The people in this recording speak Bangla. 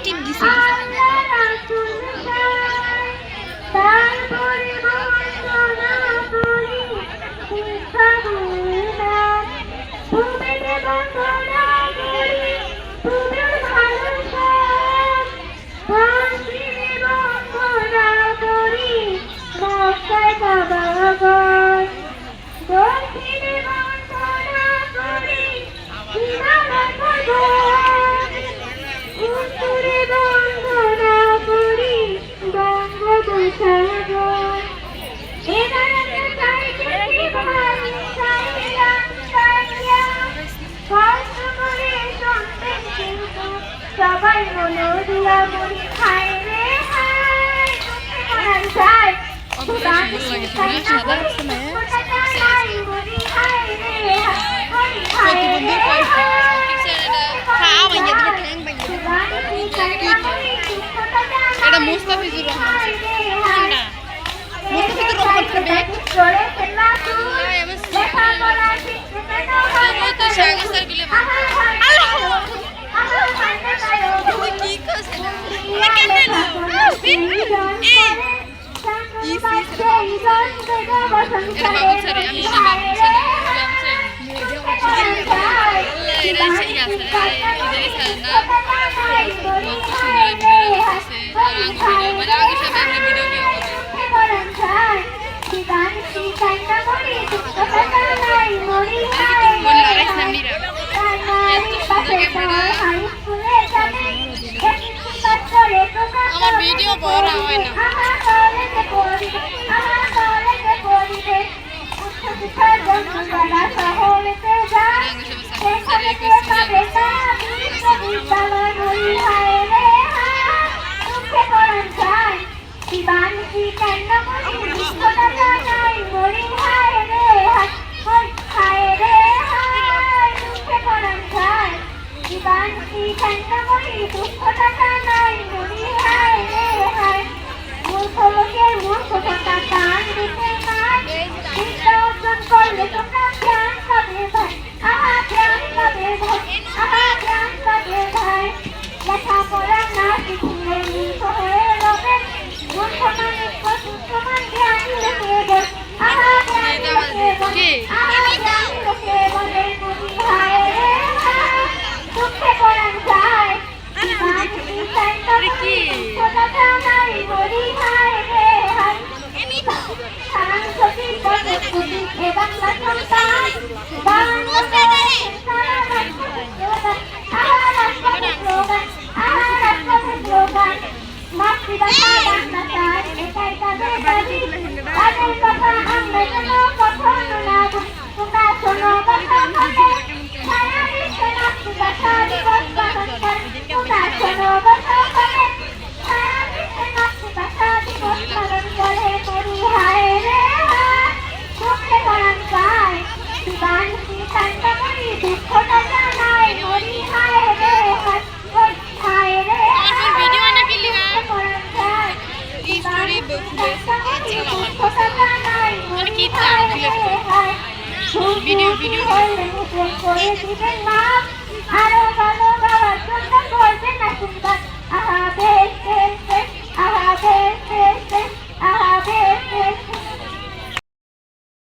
টিপ দিছে সবাই মনো দুয়া মুড়ি খায় রে হায় যায় এটা মুস্তাফিজুর রহমান আমার ভিডিও বড় হয় না ভিডিও ভিডিও করে দিবেন মা আরো ভালো গাওয়ার জন্য করবেন না সুন্দর আহা বেশ বেশ বেশ আহা বেশ বেশ বেশ আহা বেশ বেশ